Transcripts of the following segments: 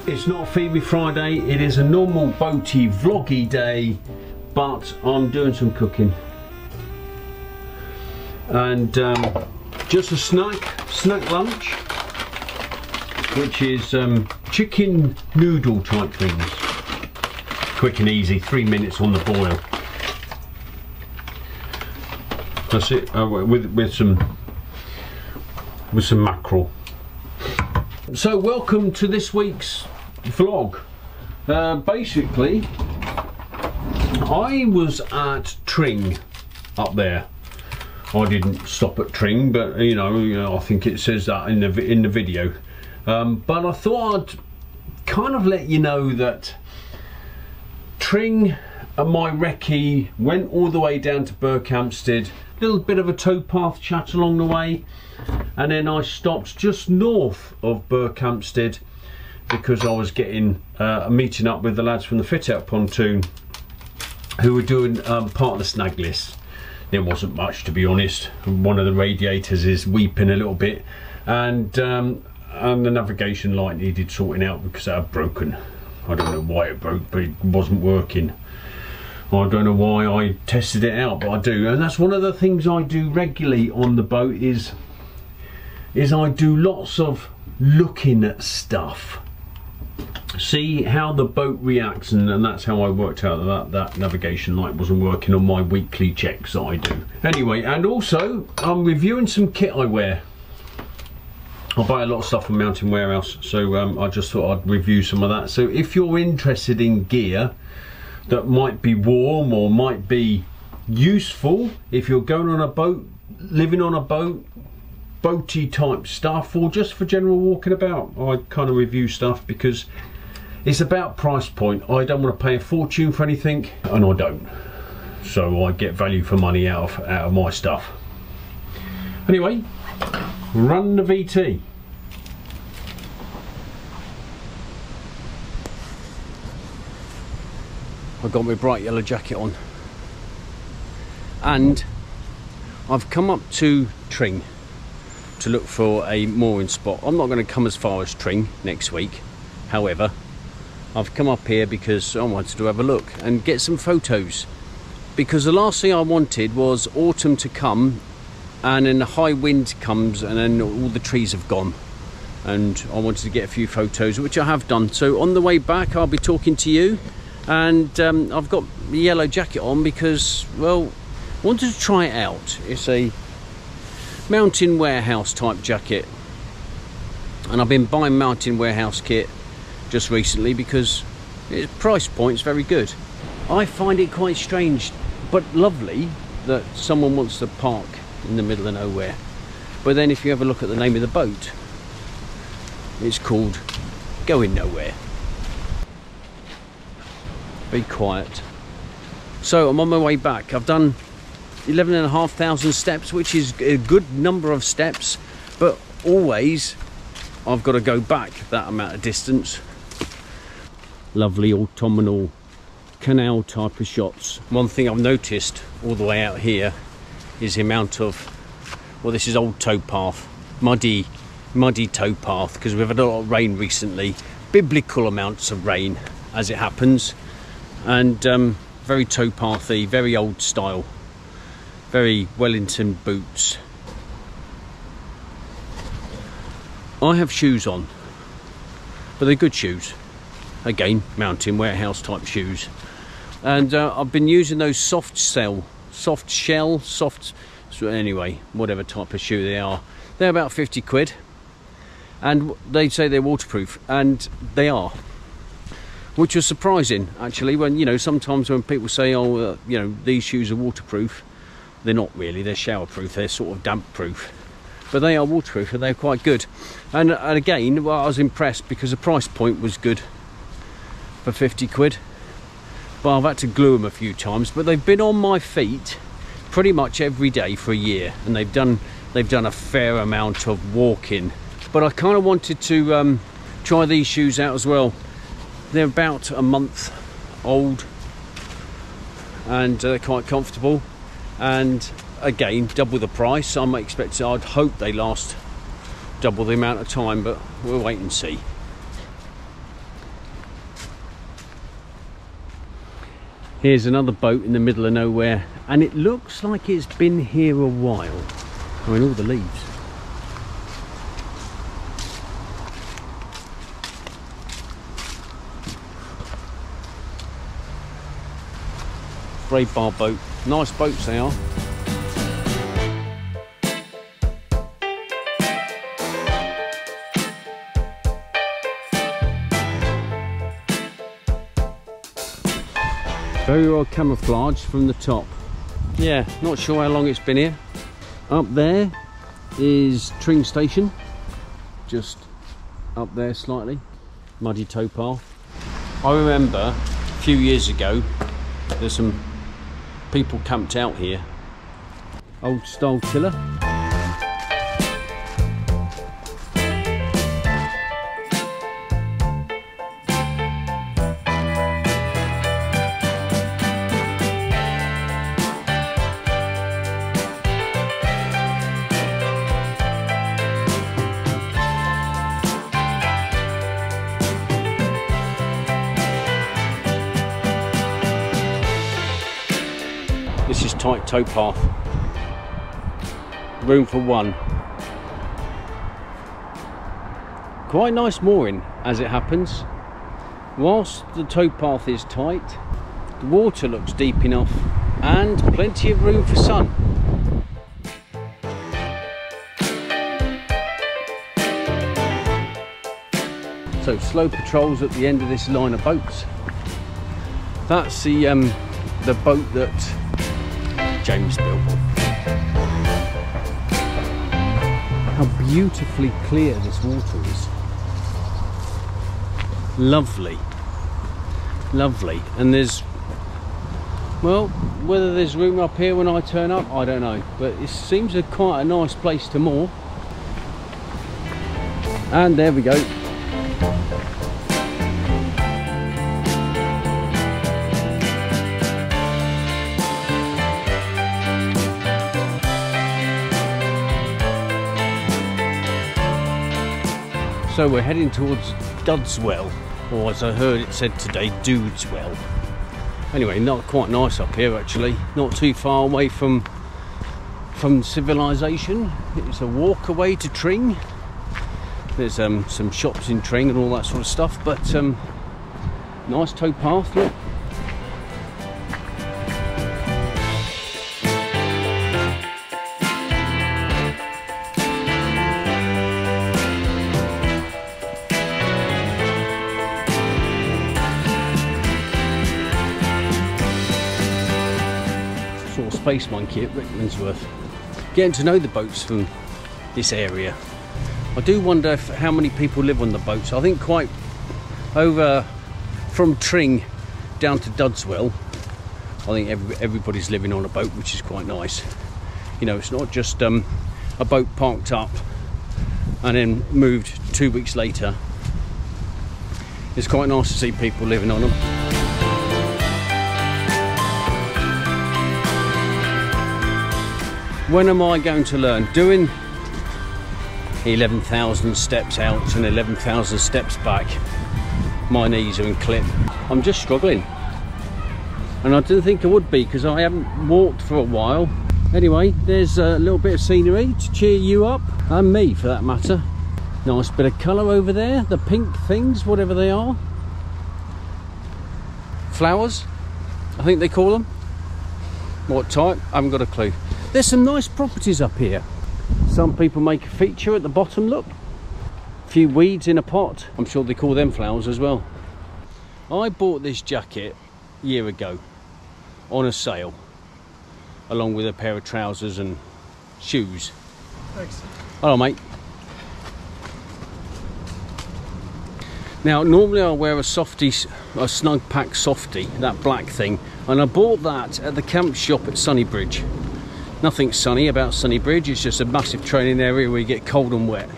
It's not Feed Me Friday, it is a normal boaty vloggy day, but I'm doing some cooking. And just a snack lunch, which is chicken noodle type things. Quick and easy, 3 minutes on the boil. That's it, with some mackerel. So welcome to this week's vlog. Basically, I was at Tring up there. I didn't stop at Tring, but you know, I think it says that in the video. But I thought I'd kind of let you know that Tring and my recce went all the way down to Berkhamsted. Little bit of a towpath chat along the way, and then I stopped just north of Berkhamsted because I was getting meeting up with the lads from the FitOut Pontoon who were doing part of the snag list. There wasn't much, to be honest. One of the radiators is weeping a little bit, and the navigation light needed sorting out because it had broken. I don't know why it broke, but it wasn't working. I don't know why I tested it out, but I do, and that's one of the things I do regularly on the boat is I do lots of looking at stuff, see how the boat reacts, and that's how I worked out that navigation light wasn't working on my weekly checks that I do. Anyway, and also I'm reviewing some kit I wear. I buy a lot of stuff from Mountain Warehouse, so I just thought I'd review some of that. So if you're interested in gear that might be warm or might be useful if you're going on a boat, living on a boat, boaty type stuff, or just for general walking about, I kind of review stuff because it's about price point. I don't want to pay a fortune for anything, and I don't, so I get value for money out of my stuff. Anyway, run the VT. I've got my bright yellow jacket on, and I've come up to Tring to look for a mooring spot. I'm not going to come as far as Tring next week, however I've come up here because I wanted to have a look and get some photos, because the last thing I wanted was autumn to come and then the high wind comes and then all the trees have gone, and I wanted to get a few photos, which I have done. So on the way back I'll be talking to you, and I've got the yellow jacket on because, well, I wanted to try it out. It's a Mountain Warehouse type jacket, and I've been buying Mountain Warehouse kit just recently because its price point's very good. I find it quite strange but lovely that someone wants to park in the middle of nowhere, but then if you have a look at the name of the boat, it's called Going Nowhere. Be quiet. So I'm on my way back. I've done 11,500 steps, which is a good number of steps, but always I've got to go back that amount of distance. Lovely autumnal canal type of shots. One thing I've noticed all the way out here is the amount of, well, this is old towpath, muddy towpath, because we've had a lot of rain recently, biblical amounts of rain as it happens, and very towpathy, very old style, very Wellington boots. I have shoes on, but they're good shoes. Again, Mountain Warehouse type shoes, and I've been using those soft shell, so anyway, whatever type of shoe they are. They're about 50 quid, and they say they're waterproof, and they are, which was surprising actually. When, you know, sometimes when people say, oh, you know, these shoes are waterproof, they're not really. They're showerproof. They're sort of damp proof, but they are waterproof, and they're quite good. And again, well, I was impressed because the price point was good for 50 quid, but I've had to glue them a few times, but they've been on my feet pretty much every day for a year, and they've done a fair amount of walking. But I kind of wanted to try these shoes out as well. They're about a month old, and they're quite comfortable, and again, double the price. I'd hope they last double the amount of time, but we'll wait and see. Here's another boat in the middle of nowhere, and it looks like it's been here a while. I mean, all the leaves. Braid bar boat. Nice boats they are. Very well camouflaged from the top. Yeah, not sure how long it's been here. Up there is Tring Station, just up there slightly. Muddy towpath. I remember a few years ago there's some people camped out here. Old style tiller. This is tight towpath, room for one. Quite nice mooring as it happens. Whilst the towpath is tight, the water looks deep enough and plenty of room for sun. So slow patrols at the end of this line of boats. That's the boat that James built. How beautifully clear this water is. Lovely, lovely. And there's, well, whether there's room up here when I turn up, I don't know, but it seems quite a nice place to moor. And there we go. So we're heading towards Dudswell, or as I heard it said today, Dudeswell. Anyway, not quite nice up here actually, not too far away from civilization. It's a walk away to Tring. There's some shops in Tring and all that sort of stuff, but nice towpath, look. Sort of space monkey at Rickmansworth. Getting to know the boats from this area. I do wonder how many people live on the boats. I think quite over from Tring down to Dudswell, I think everybody's living on a boat, which is quite nice. You know, it's not just a boat parked up and then moved 2 weeks later. It's quite nice to see people living on them. When am I going to learn? Doing 11,000 steps out and 11,000 steps back, my knees are in clip. I'm just struggling, and I didn't think I would be because I haven't walked for a while. Anyway, there's a little bit of scenery to cheer you up, and me for that matter. Nice bit of colour over there, the pink things, whatever they are. Flowers, I think they call them. What type? I haven't got a clue. There's some nice properties up here. Some people make a feature at the bottom, look. A few weeds in a pot. I'm sure they call them flowers as well. I bought this jacket a year ago on a sale, along with a pair of trousers and shoes. Thanks. Hello, mate. Now, normally I wear a softy, a snug pack softy, that black thing, and I bought that at the camp shop at Sunnybridge. Nothing sunny about Sunnybridge, it's just a massive training area where you get cold and wet.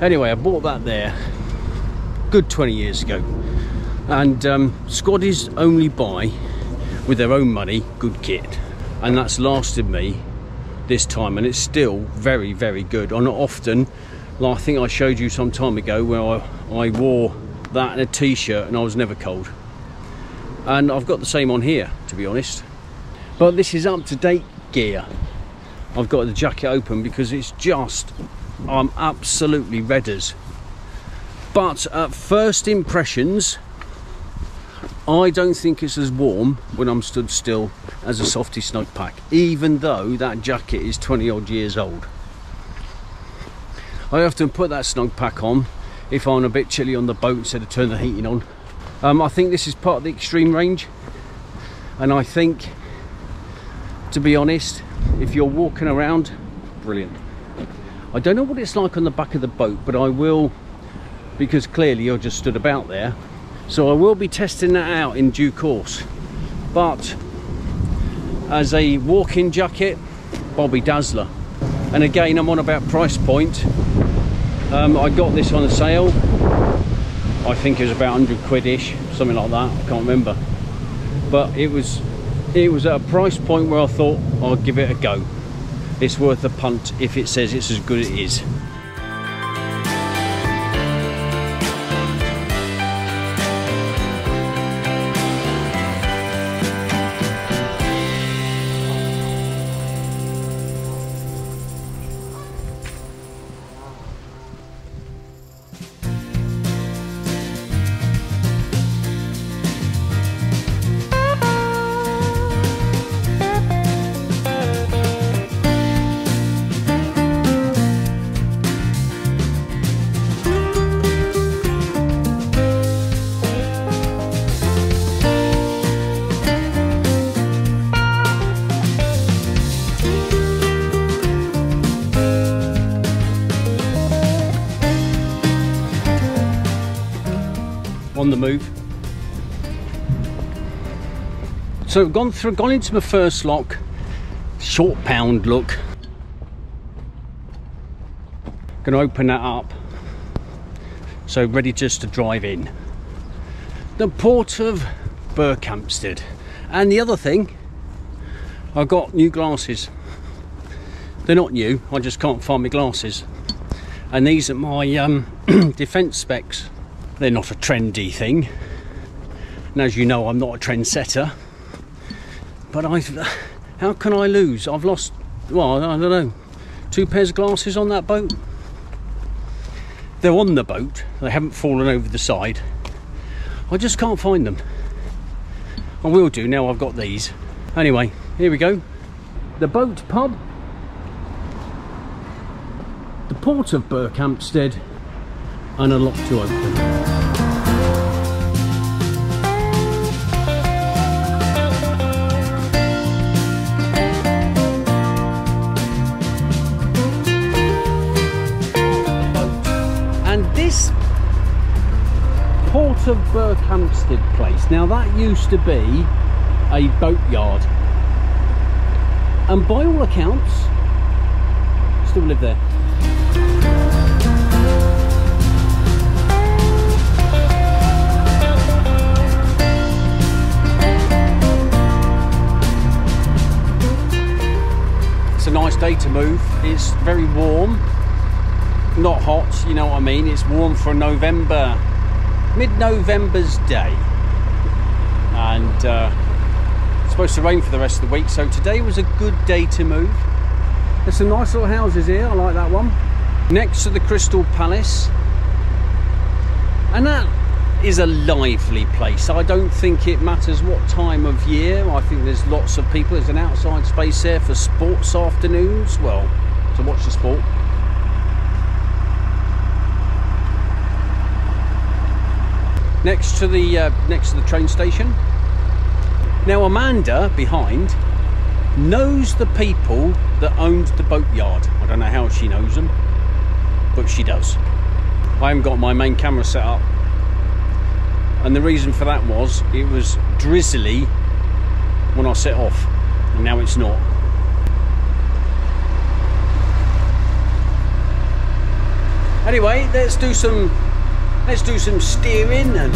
Anyway, I bought that there good 20 years ago, and squaddies only buy with their own money good kit, and that's lasted me this time, and it's still very, very good. I'm not often, like I think I showed you some time ago, where I wore that and a t-shirt and I was never cold. and I've got the same on here, to be honest, but this is up-to-date gear. I've got the jacket open because it's just, I'm absolutely redders. But at first impressions, I don't think it's as warm when I'm stood still as a softy snug pack, even though that jacket is 20 odd years old. I often put that snug pack on if I'm a bit chilly on the boat instead of turn the heating on. I think this is part of the extreme range, and I think, to be honest, if you're walking around, brilliant. I don't know what it's like on the back of the boat, but I will, because clearly you're just stood about there, so I will be testing that out in due course. But as a walk-in jacket, Bobby Dazzler. And again, I'm on about price point. I got this on a sale. I think it was about 100 quid-ish, something like that, I can't remember. But it was at a price point where I thought I'll give it a go. It's worth a punt if it says it's as good as it is. On the move. So I've gone into my first lock, short pound look. Gonna open that up, so ready just to drive in. The port of Berkhamsted. And the other thing, I got new glasses. They're not new, I just can't find my glasses. And these are my defence specs. They're not a trendy thing, and as you know, I'm not a trendsetter, but how can I lose? I've lost, well, I don't know, 2 pairs of glasses on that boat. They're on the boat, they haven't fallen over the side. I just can't find them. I will do now I've got these. Anyway, here we go. The boat pub, the port of Berkhamsted, and a lock to open. And this port of Berkhamsted place, now that used to be a boatyard, and by all accounts still live there. It's a nice day to move. It's very warm, not hot, you know what I mean. It's warm for November, mid-November's day, and it's supposed to rain for the rest of the week, so today was a good day to move. There's some nice little houses here, I like that one, next to the Crystal Palace, and that is a lively place. I don't think it matters what time of year. I think there's lots of people. There's an outside space there for sports afternoons, well, to watch the sport. Next to the train station. Now Amanda behind knows the people that owned the boatyard. I don't know how she knows them, but she does. I haven't got my main camera set up, and the reason for that was it was drizzly when I set off, and now it's not. Anyway, let's do some steering and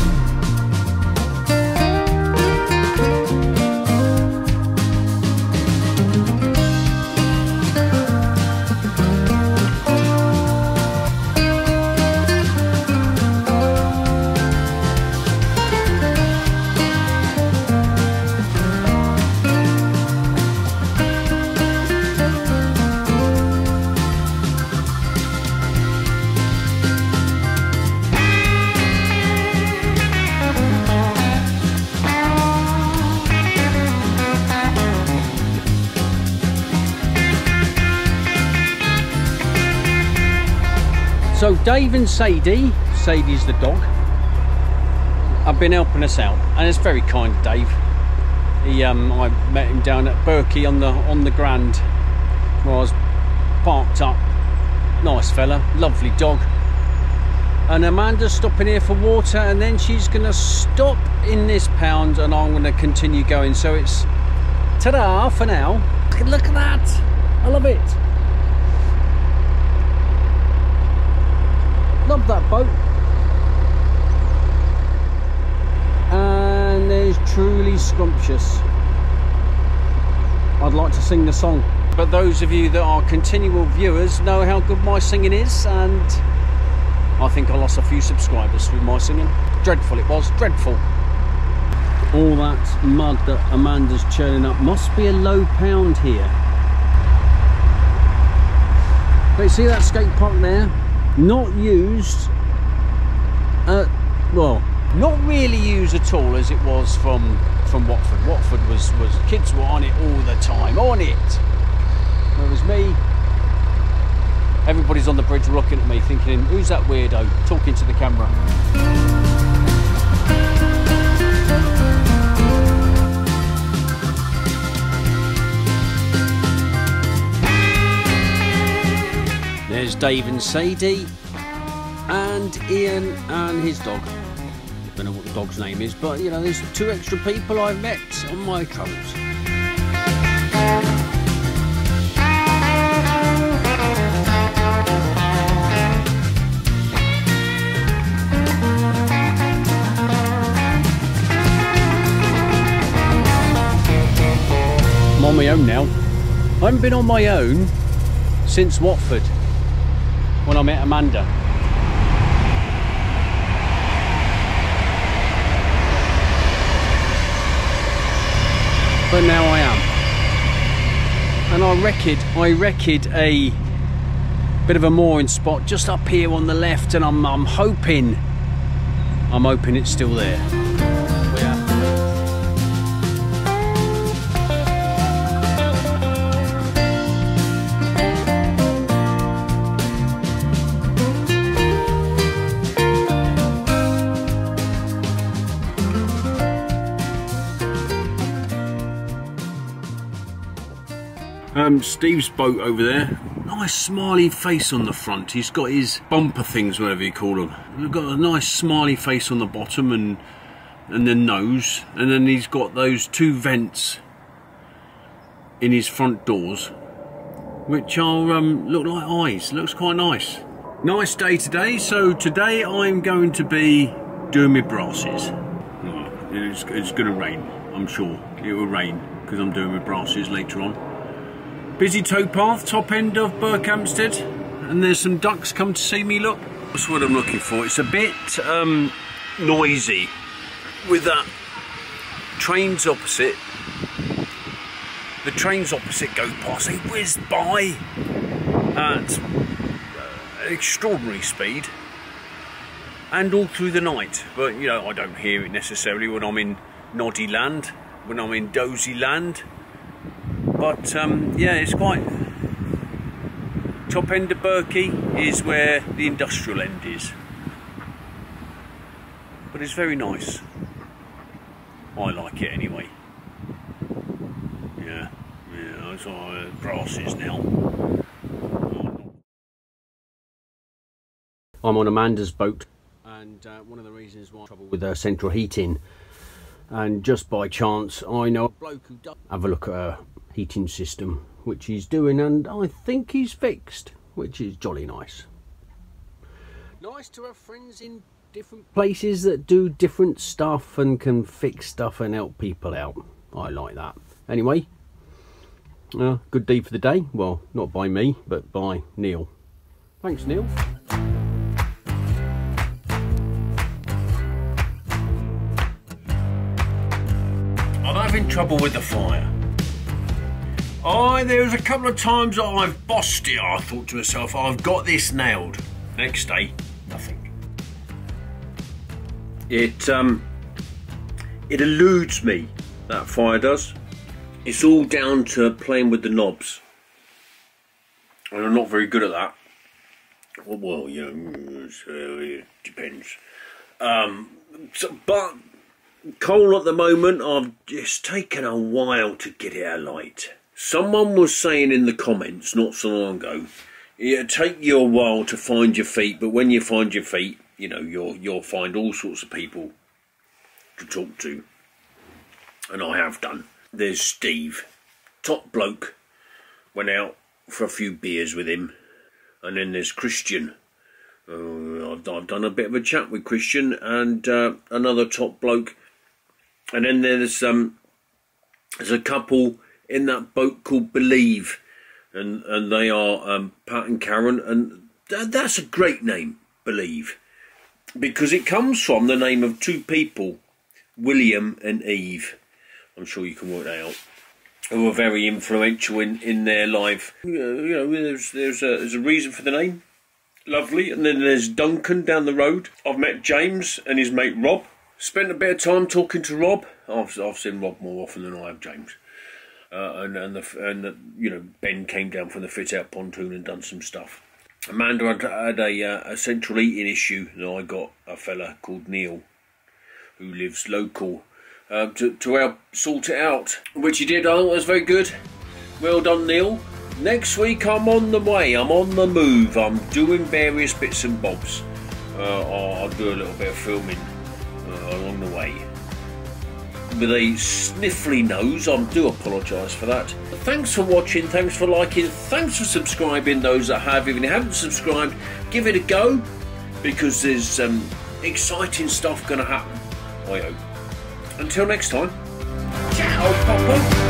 So Dave and Sadie, Sadie's the dog, have been helping us out, and it's very kind of Dave. He, I met him down at Berkey on the Grand, where I was parked up. Nice fella, lovely dog. And Amanda's stopping here for water, and then she's gonna stop in this pound, and I'm gonna continue going. So it's ta-da for now. Look at that! I love it. Love that boat. And there's truly scrumptious. I'd like to sing the song, but those of you that are continual viewers know how good my singing is, and I think I lost a few subscribers through my singing. Dreadful it was, dreadful. All that mud that Amanda's churning up must be a low pound here. But you see that skate park there? Not used, well, not really used at all as it was from Watford. Watford was kids were on it all the time, on it. Whereas me, everybody's on the bridge looking at me thinking, who's that weirdo talking to the camera? There's Dave and Sadie and Ian and his dog. I don't know what the dog's name is, but you know, there's 2 extra people I've met on my travels. I'm on my own now. I haven't been on my own since Watford, when I met Amanda. But now I am. And I wrecked a bit of a mooring spot just up here on the left, and I'm hoping it's still there. Yeah. Steve's boat over there. Nice smiley face on the front. He's got his bumper things, whatever you call them. He's got a nice smiley face on the bottom and the nose, and then he's got those 2 vents in his front doors, which are look like eyes. Looks quite nice. Nice day today. So today I'm going to be doing my brasses. It's going to rain. I'm sure it will rain because I'm doing my brasses later on. Busy towpath, top end of Berkhamsted, and there's some ducks come to see me, look. That's what I'm looking for. It's a bit noisy with that trains opposite. The trains opposite go past, they whiz by at extraordinary speed and all through the night. But you know, I don't hear it necessarily when I'm in Noddy land, when I'm in Dozy land. But yeah, it's quite... Top end of Berkey is where the industrial end is. But it's very nice. I like it anyway. Yeah, that's all brasses now. I'm on Amanda's boat, and one of the reasons why I have trouble with her central heating, and just by chance I know a bloke who does have a look at her heating system, which he's doing, and I think he's fixed, which is jolly nice. Nice to have friends in different places that do different stuff and can fix stuff and help people out. I like that. Anyway, good deed for the day. Well, not by me, but by Neil. Thanks, Neil. I'm having trouble with the fire. There was a couple of times that I've bossed it. I thought to myself, I've got this nailed. Next day, nothing. It eludes me, that fire does. It's all down to playing with the knobs. And I'm not very good at that. Well, you know, it depends. But coal at the moment, it's taken a while to get it alight. Someone was saying in the comments not so long ago, it'll take you a while to find your feet, but when you find your feet, you know, you'll find all sorts of people to talk to. And I have done. There's Steve, top bloke, went out for a few beers with him. And then there's Christian. I've done a bit of a chat with Christian and another top bloke. And then there's a couple in that boat called Believe, and they are Pat and Karen, and that's a great name, Believe, because it comes from the name of two people, William and Eve. I'm sure you can work that out. Who are very influential in their life. You know, there's a reason for the name. Lovely. And then there's Duncan down the road. I've met James and his mate Rob. Spent a bit of time talking to Rob. I've seen Rob more often than I have James. You know, Ben came down from the FitOut Pontoon and done some stuff. Amanda had a central eating issue, and I got a fella called Neil, who lives local, to help sort it out, which he did. I thought it was very good. Well done, Neil. Next week I'm on the way, I'm on the move, I'm doing various bits and bobs. I'll do a little bit of filming along the way. With a sniffly nose, I do apologise for that. Thanks for watching, thanks for liking, thanks for subscribing, those that have. If you haven't subscribed, give it a go, because there's exciting stuff going to happen, I hope. Until next time, ciao, Papa.